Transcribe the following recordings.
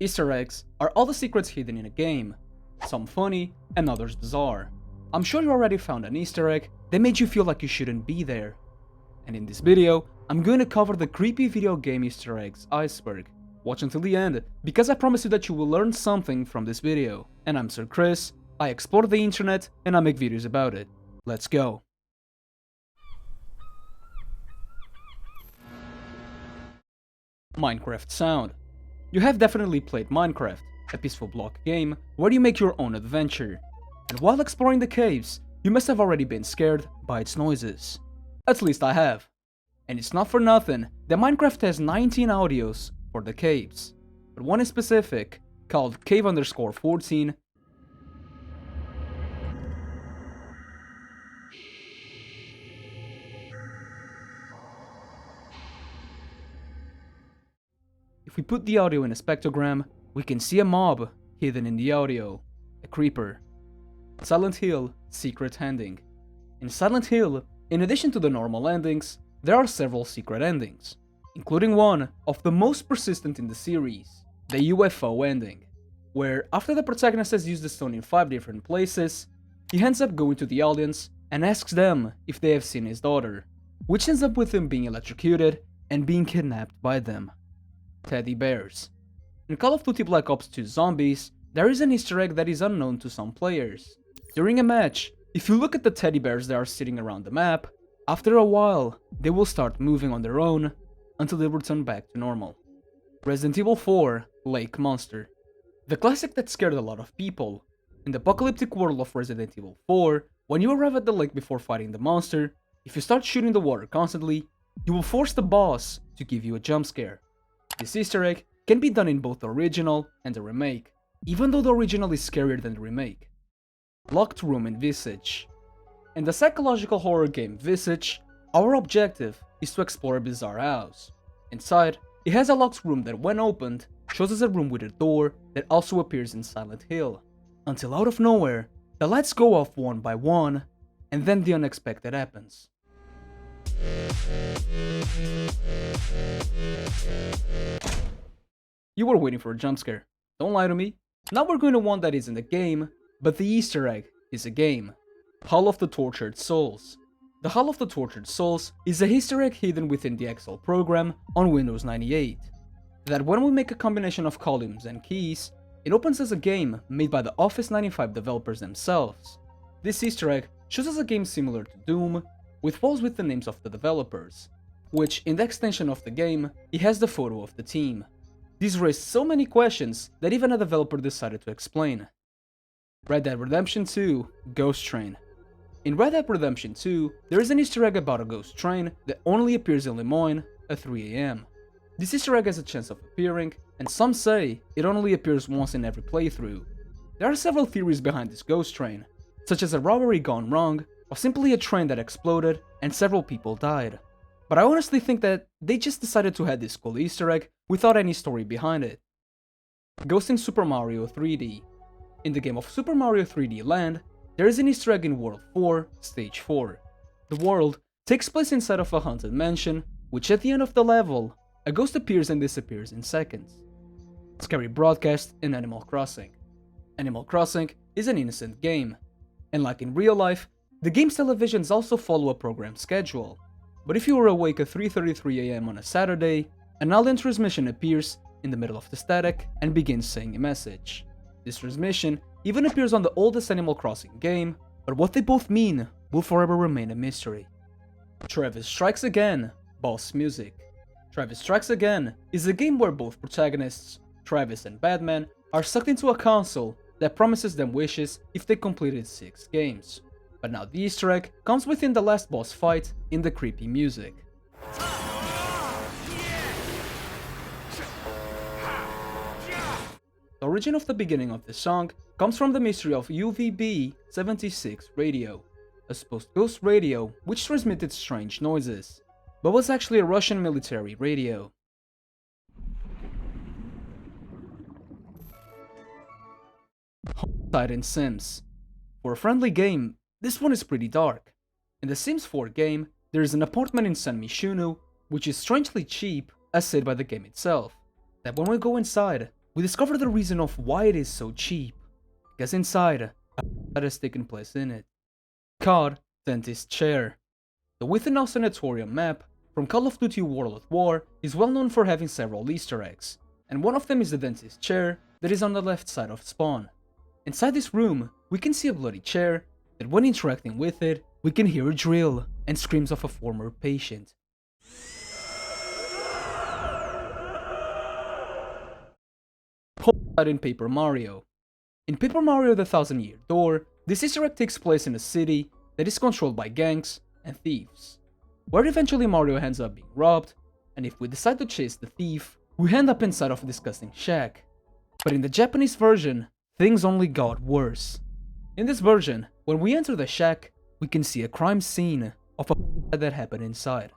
Easter eggs are all the secrets hidden in a game, some funny and others bizarre. I'm sure you already found an Easter egg that made you feel like you shouldn't be there. And in this video, I'm going to cover the creepy video game Easter Eggs Iceberg. Watch until the end, because I promise you that you will learn something from this video. And I'm Sir Chris, I explore the internet and I make videos about it. Let's go. Minecraft sound. You have definitely played Minecraft, a peaceful block game where you make your own adventure. And while exploring the caves, you must have already been scared by its noises. At least I have. And it's not for nothing that Minecraft has 19 audios for the caves, but one in specific, called cave_14. If we put the audio in a spectrogram, we can see a mob hidden in the audio, a creeper. Silent Hill secret ending. In Silent Hill, in addition to the normal endings, there are several secret endings, including one of the most persistent in the series, the UFO ending, where after the protagonist has used the stone in 5 different places, he ends up going to the audience and asks them if they have seen his daughter, which ends up with him being electrocuted and being kidnapped by them. Teddy bears. In Call of Duty Black Ops 2 Zombies, there is an Easter egg that is unknown to some players. During a match, if you look at the teddy bears that are sitting around the map, after a while, they will start moving on their own until they return back to normal. Resident Evil 4 Lake Monster. The classic that scared a lot of people. In the apocalyptic world of Resident Evil 4, when you arrive at the lake before fighting the monster, if you start shooting the water constantly, you will force the boss to give you a jump scare. This Easter egg can be done in both the original and the remake, even though the original is scarier than the remake. Locked room in Visage. In the psychological horror game Visage, our objective is to explore a bizarre house. Inside, it has a locked room that when opened, shows us a room with a door that also appears in Silent Hill. Until out of nowhere, the lights go off one by one, and then the unexpected happens. You were waiting for a jump scare. Don't lie to me. Now we're going to one that isn't a game, but the Easter egg is a game. Hall of the Tortured Souls. The Hall of the Tortured Souls is a Easter egg hidden within the Excel program on Windows 98. That when we make a combination of columns and keys, it opens as a game made by the Office 95 developers themselves. This Easter egg shows us a game similar to Doom, with walls with the names of the developers, which in the extension of the game, it has the photo of the team. This raised so many questions that even a developer decided to explain. Red Dead Redemption 2 Ghost Train. In Red Dead Redemption 2, there is an Easter egg about a ghost train that only appears in Lemoyne at 3 AM. This Easter egg has a chance of appearing, and some say it only appears once in every playthrough. There are several theories behind this ghost train, such as a robbery gone wrong, or simply a train that exploded and several people died. But I honestly think that they just decided to add this cool Easter egg without any story behind it. Ghost in Super Mario 3D. In the game of Super Mario 3D Land, there is an Easter egg in World 4, Stage 4. The world takes place inside of a haunted mansion, which at the end of the level, a ghost appears and disappears in seconds. Scary broadcast in Animal Crossing. Animal Crossing is an innocent game, and like in real life, the game's televisions also follow a program schedule. But if you are awake at 3:33 AM on a Saturday, an alien transmission appears in the middle of the static and begins saying a message. This transmission even appears on the oldest Animal Crossing game, but what they both mean will forever remain a mystery. Travis Strikes Again, Boss Music. Travis Strikes Again is a game where both protagonists, Travis and Batman, are sucked into a console that promises them wishes if they completed 6 games. But now the Easter egg comes within the last boss fight in the creepy music. The origin of the beginning of the song comes from the mystery of UVB-76 radio, a supposed ghost radio which transmitted strange noises, but was actually a Russian military radio. Homicide in Sims. For a friendly game, this one is pretty dark. In the Sims 4 game, there is an apartment in San Mishunu, which is strangely cheap, as said by the game itself, that when we go inside, we discover the reason of why it is so cheap. Because inside, a that has taken place in it. COD Dentist Chair. The Within Us Sanatorium map from Call of Duty World at War is well known for having several Easter eggs, and one of them is the dentist chair that is on the left side of spawn. Inside this room, we can see a bloody chair that when interacting with it, we can hear a drill and screams of a former patient. In Paper Mario. In Paper Mario The Thousand Year Door, this Easter egg takes place in a city that is controlled by gangs and thieves, where eventually Mario ends up being robbed, and if we decide to chase the thief, we end up inside of a disgusting shack. But in the Japanese version, things only got worse. In this version, when we enter the shack, we can see a crime scene of a that happened inside.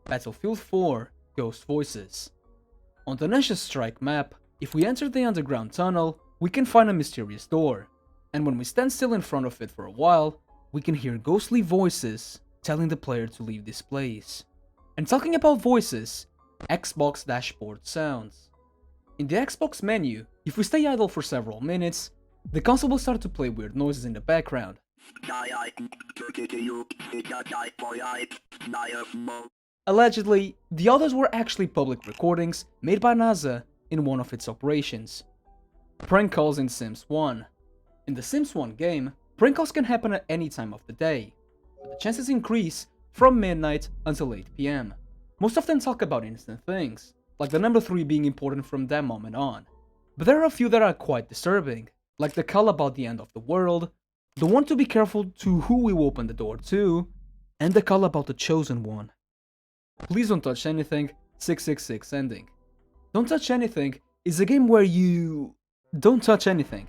Battlefield 4 Ghost Voices. On the Ninja Strike map, if we enter the underground tunnel, we can find a mysterious door, and when we stand still in front of it for a while, we can hear ghostly voices telling the player to leave this place. And talking about voices, Xbox dashboard sounds. In the Xbox menu, if we stay idle for several minutes, the console will start to play weird noises in the background. Allegedly, the others were actually public recordings made by NASA in one of its operations. Prank calls in Sims 1. In the Sims 1 game, prank calls can happen at any time of the day, but the chances increase from midnight until 8 PM. Most of them talk about instant things, like the number 3 being important from that moment on. But there are a few that are quite disturbing, like the call about the end of the world, the one to be careful to who we will open the door to, and the call about the chosen one. Please don't touch anything, 666 ending. Don't touch anything is a game where you don't touch anything,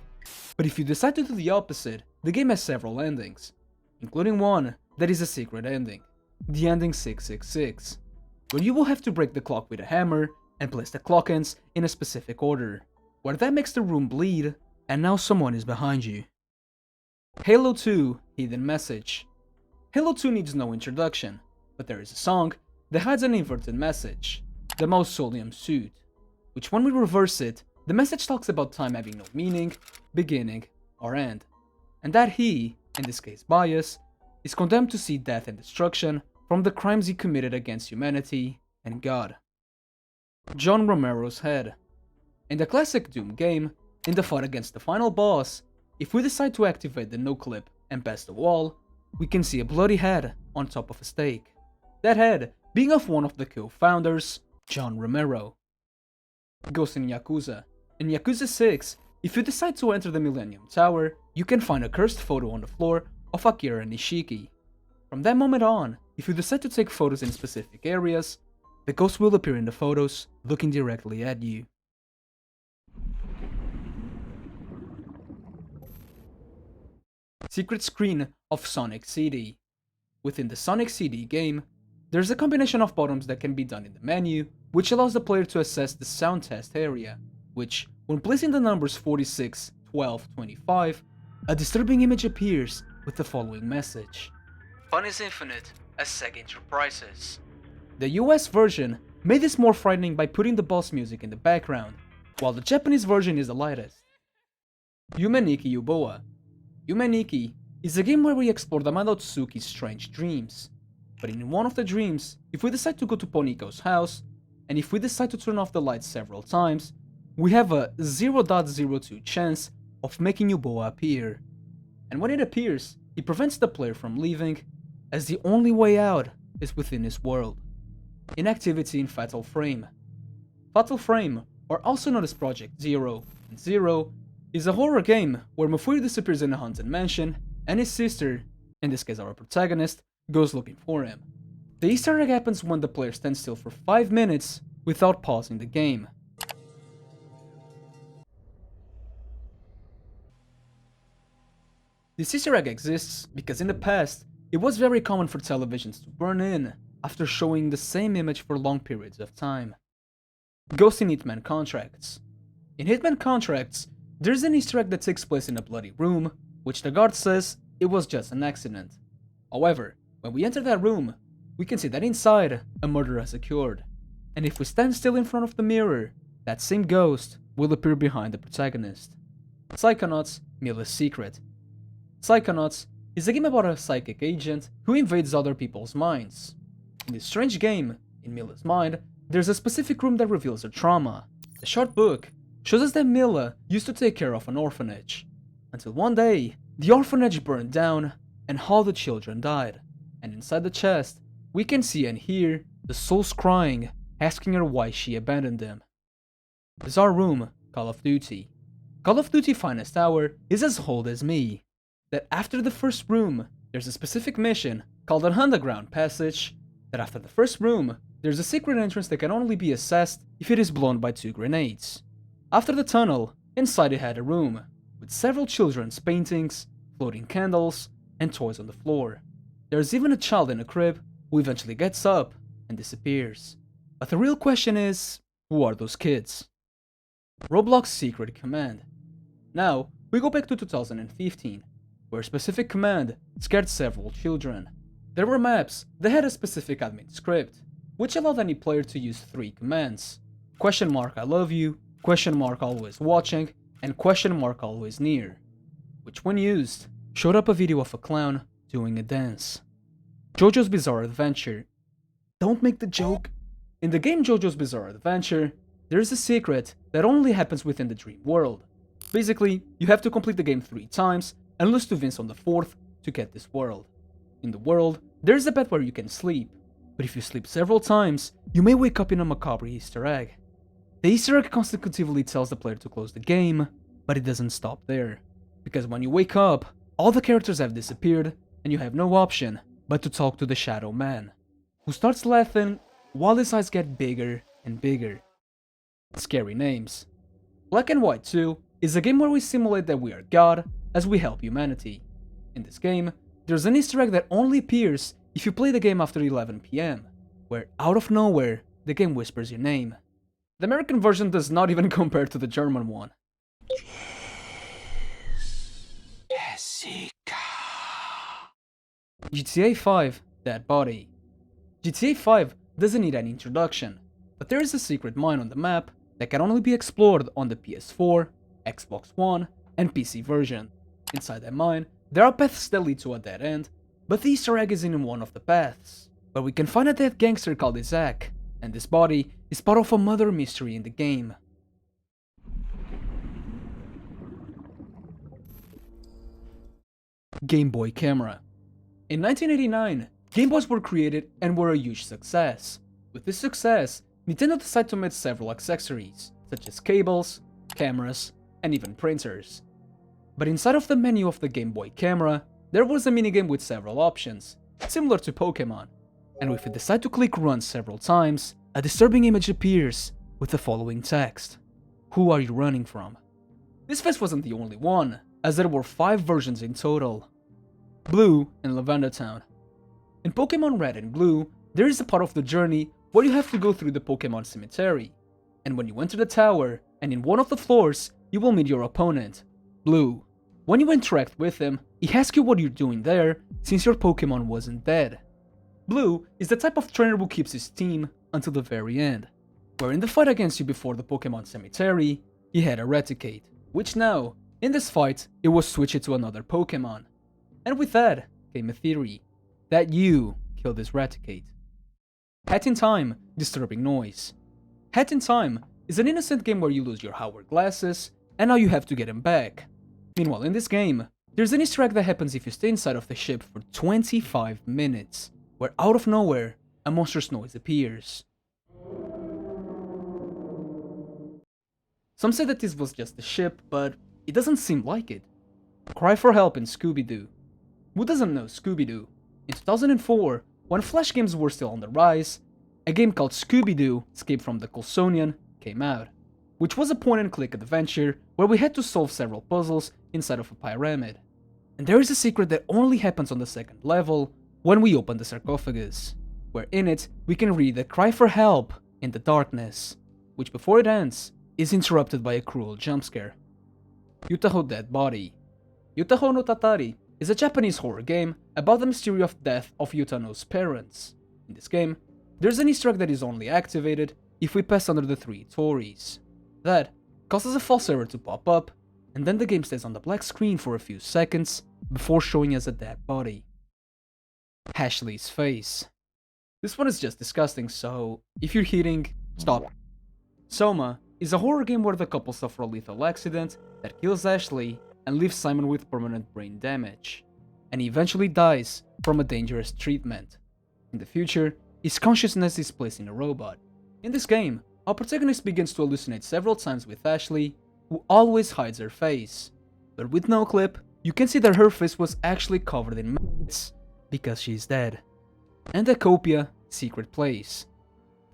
but if you decide to do the opposite, the game has several endings, including one that is a secret ending, the ending 666, where you will have to break the clock with a hammer and place the clock ends in a specific order, where that makes the room bleed, and now someone is behind you. Halo 2 Hidden Message. Halo 2 needs no introduction, but there is a song that hides an inverted message, the Mausoleum Suit, which when we reverse it, the message talks about time having no meaning, beginning, or end, and that he, in this case Bias, is condemned to see death and destruction from the crimes he committed against humanity and God. John Romero's Head. In the classic Doom game, in the fight against the final boss, if we decide to activate the no-clip and pass the wall, we can see a bloody head on top of a stake. That head being of one of the co-founders, John Romero. Ghost in Yakuza. In Yakuza 6, if you decide to enter the Millennium Tower, you can find a cursed photo on the floor of Akira Nishiki. From that moment on, if you decide to take photos in specific areas, the ghost will appear in the photos, looking directly at you. Secret screen of Sonic CD. Within the Sonic CD game, there's a combination of buttons that can be done in the menu, which allows the player to assess the sound test area, which, when placing the numbers 46, 12, 25, a disturbing image appears with the following message: "Fun is infinite as Sega Enterprises." The US version made this more frightening by putting the boss music in the background, while the Japanese version is the lightest. Yumeniki Yuboa. Yumeniki is a game where we explore the mind of Tsuki's strange dreams. But in one of the dreams, if we decide to go to Poniko's house, and if we decide to turn off the lights several times, we have a 0.02 chance of making Yuboa appear. And when it appears, it prevents the player from leaving, as the only way out is within his world. Inactivity in Fatal Frame. Fatal Frame, or also known as Project Zero and Zero, is a horror game where Mufuri disappears in a haunted mansion, and his sister, in this case our protagonist, goes looking for him. The Easter egg happens when the player stands still for 5 minutes without pausing the game. This Easter egg exists because in the past, it was very common for televisions to burn in after showing the same image for long periods of time. Ghost in Hitman Contracts. In Hitman Contracts, there's an Easter egg that takes place in a bloody room, which the guard says it was just an accident. However, when we enter that room, we can see that inside, a murder has occurred. And if we stand still in front of the mirror, that same ghost will appear behind the protagonist. Psychonauts, Milla's Secret. Psychonauts is a game about a psychic agent who invades other people's minds. In this strange game, in Milla's mind, there's a specific room that reveals her trauma. The short book shows us that Milla used to take care of an orphanage, until one day, the orphanage burned down and all the children died, and inside the chest, we can see and hear the souls crying, asking her why she abandoned them. Bizarre Room, Call of Duty. Call of Duty Finest Hour is as old as me. That after the first room, there's a specific mission called an underground passage, that after the first room, there's a secret entrance that can only be accessed if it is blown by 2 grenades. After the tunnel, inside it had a room, with several children's paintings, floating candles, and toys on the floor. There's even a child in a crib who eventually gets up and disappears. But the real question is, who are those kids? Roblox Secret Command. Now, we go back to 2015, where a specific command scared several children. There were maps that had a specific admin script, which allowed any player to use 3 commands. I love you, always watching, and always near, which when used, showed up a video of a clown doing a dance. JoJo's Bizarre Adventure. Don't make the joke. In the game JoJo's Bizarre Adventure, there is a secret that only happens within the dream world. Basically, you have to complete the game 3 times and lose to Vince on the 4th to get this world. In the world, there is a bed where you can sleep, but if you sleep several times, you may wake up in a macabre Easter egg. The Easter egg consecutively tells the player to close the game, but it doesn't stop there, because when you wake up, all the characters have disappeared, and you have no option but to talk to the Shadow Man, who starts laughing while his eyes get bigger and bigger. Scary names. Black and White 2 is a game where we simulate that we are God as we help humanity. In this game, there's an Easter egg that only appears if you play the game after 11 PM, where out of nowhere, the game whispers your name. The American version does not even compare to the German one. Jessica. GTA 5, Dead Body. GTA 5 doesn't need any introduction, but there is a secret mine on the map that can only be explored on the PS4, Xbox One, and PC version. Inside that mine, there are paths that lead to a dead end, but the Easter egg is in one of the paths, where we can find a dead gangster called Isaac, and this body is part of a murder mystery in the game. Game Boy Camera. In 1989, Game Boys were created and were a huge success. With this success, Nintendo decided to make several accessories, such as cables, cameras, and even printers. But inside of the menu of the Game Boy Camera, there was a minigame with several options, similar to Pokemon. And if you decide to click run several times, a disturbing image appears with the following text: "Who are you running from?" This phase wasn't the only one, as there were 5 versions in total. Blue and Lavender Town. In Pokemon Red and Blue, there is a part of the journey where you have to go through the Pokemon Cemetery, and when you enter the tower, and in one of the floors, you will meet your opponent, Blue. When you interact with him, he asks you what you're doing there, since your Pokemon wasn't dead. Blue is the type of trainer who keeps his team until the very end, where in the fight against you before the Pokemon Cemetery, he had Eradicate, which now, in this fight, it was switched to another Pokemon. And with that came a theory, that you killed this Eradicate. Hat in Time, Disturbing Noise. Hat in Time is an innocent game where you lose your hourglasses, and now you have to get them back. Meanwhile, in this game, there's an Easter egg that happens if you stay inside of the ship for 25 minutes, where out of nowhere, a monstrous noise appears. Some say that this was just the ship, but it doesn't seem like it. Cry for Help in Scooby-Doo. Who doesn't know Scooby-Doo? In 2004, when Flash games were still on the rise, a game called Scooby-Doo Escape from the Colsonian came out, which was a point-and-click adventure where we had to solve several puzzles inside of a pyramid. And there is a secret that only happens on the 2nd level when we open the sarcophagus, where in it we can read the Cry for Help in the darkness, which before it ends is interrupted by a cruel jump scare. Yutaho Dead Body. Yutaho no Tatari is a Japanese horror game about the mysterious death of Yutano's parents. In this game, there's an Easter egg that is only activated if we pass under the 3 Tories. That causes a false error to pop up, and then the game stays on the black screen for a few seconds before showing us a dead body. Ashley's face. This one is just disgusting, so if you're hitting, stop. Soma is a horror game where the couple suffer a lethal accident that kills Ashley and leaves Simon with permanent brain damage, and he eventually dies from a dangerous treatment. In the future, his consciousness is placed in a robot. In this game, our protagonist begins to hallucinate several times with Ashley, who always hides her face. But with no clip, you can see that her face was actually covered in maggots, because she's dead. Endacopia Secret Place.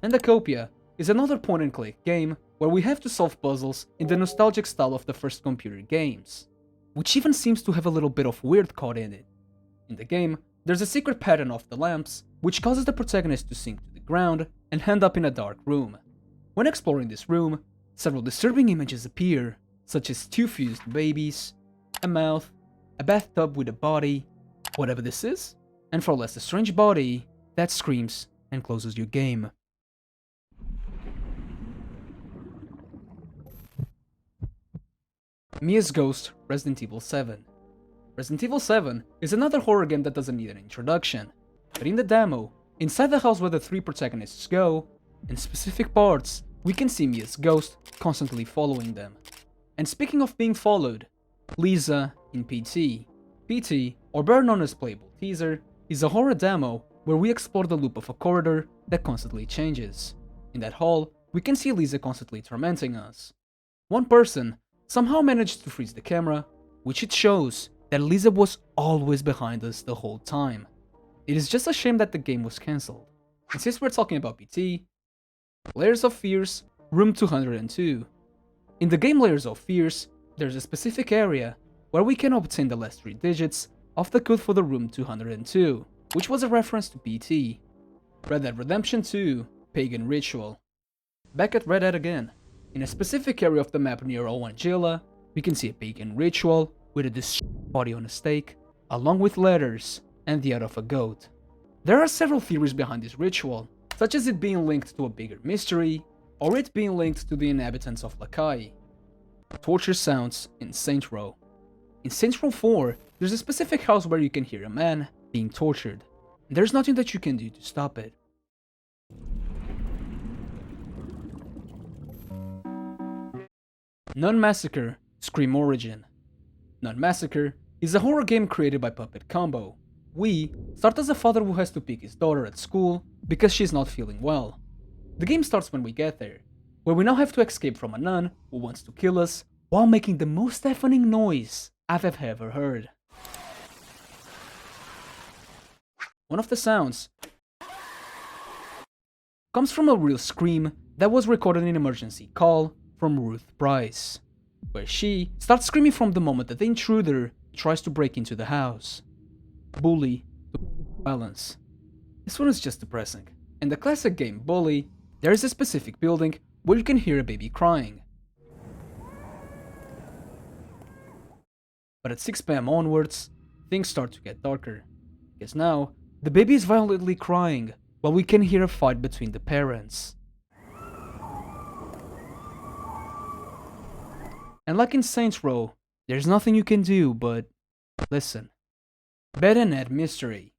Endacopia is another point-and-click game where we have to solve puzzles in the nostalgic style of the first computer games, which even seems to have a little bit of weird caught in it. In the game, there's a secret pattern of the lamps, which causes the protagonist to sink to the ground and end up in a dark room. When exploring this room, several disturbing images appear, such as two fused babies, a mouth, a bathtub with a body, whatever this is, and for less a strange body that screams and closes your game. Mia's Ghost Resident Evil 7. Resident Evil 7 is another horror game that doesn't need an introduction, but in the demo, inside the house where the three protagonists go, in specific parts, we can see Mia's ghost constantly following them. And speaking of being followed, Lisa in PT. PT, or better known as Playable Teaser, is a horror demo where we explore the loop of a corridor that constantly changes. In that hall, we can see Lisa constantly tormenting us. One person somehow managed to freeze the camera, which it shows that Lisa was always behind us the whole time. It is just a shame that the game was cancelled. And since we're talking about PT, Layers of Fears, Room 202. In the game Layers of Fears, there's a specific area where we can obtain the last 3 digits of the code for the Room 202, which was a reference to PT. Red Dead Redemption 2, Pagan Ritual. Back at Red Dead again. In a specific area of the map near Owangela, we can see a pagan ritual with a destroyed body on a stake, along with letters and the head of a goat. There are several theories behind this ritual, such as it being linked to a bigger mystery, or it being linked to the inhabitants of Lakai. Torture sounds in Saints Row. In Saints Row 4, there's a specific house where you can hear a man being tortured, and there's nothing that you can do to stop it. Nun Massacre Scream Origin. Nun Massacre is a horror game created by Puppet Combo. We start as a father who has to pick his daughter at school because she's not feeling well. The game starts when we get there, where we now have to escape from a nun who wants to kill us while making the most deafening noise I've ever heard. One of the sounds comes from a real scream that was recorded in an emergency call from Ruth Price, where she starts screaming from the moment that the intruder tries to break into the house. Bully to violence. This one is just depressing. In the classic game Bully, there is a specific building where you can hear a baby crying. But at 6 PM onwards, things start to get darker, because now the baby is violently crying while we can hear a fight between the parents. And like in Saints Row, there's nothing you can do but listen. Bed and Ed Mystery.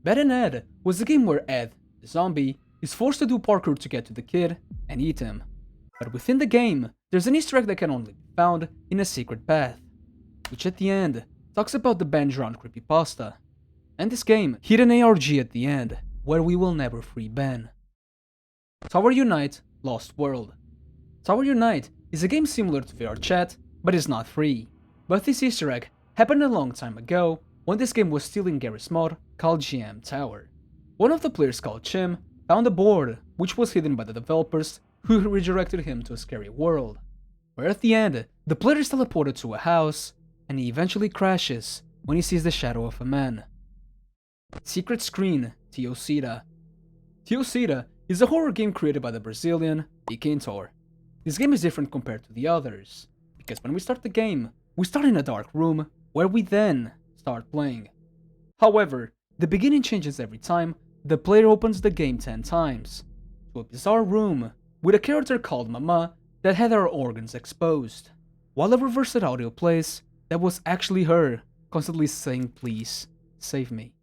Bed and Ed was a game where Ed, the zombie, is forced to do parkour to get to the kid and eat him. But within the game, there's an Easter egg that can only be found in a secret path, which at the end talks about the band Drowned creepypasta. And this game hit an ARG at the end, where we will never free Ben. Tower Unite Lost World. Tower Unite is a game similar to VR Chat, but is not free. But this Easter egg happened a long time ago, when this game was still in Garry's mod called GM Tower. One of the players called Chim found a board which was hidden by the developers who redirected him to a scary world, where at the end, the player is teleported to a house, and he eventually crashes when he sees the shadow of a man. Secret Screen Teocida. Teocida is a horror game created by the Brazilian Iquintor. This game is different compared to the others, because when we start the game, we start in a dark room, where we then start playing. However, the beginning changes every time the player opens the game 10 times, to a bizarre room with a character called Mama that had her organs exposed. While the reversed audio plays, that was actually her, constantly saying please, save me.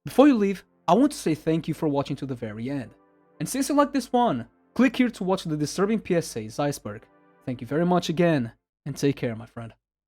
Before you leave, I want to say thank you for watching to the very end. And since you like this one, click here to watch the disturbing PSA's Iceberg. Thank you very much again, and take care, my friend.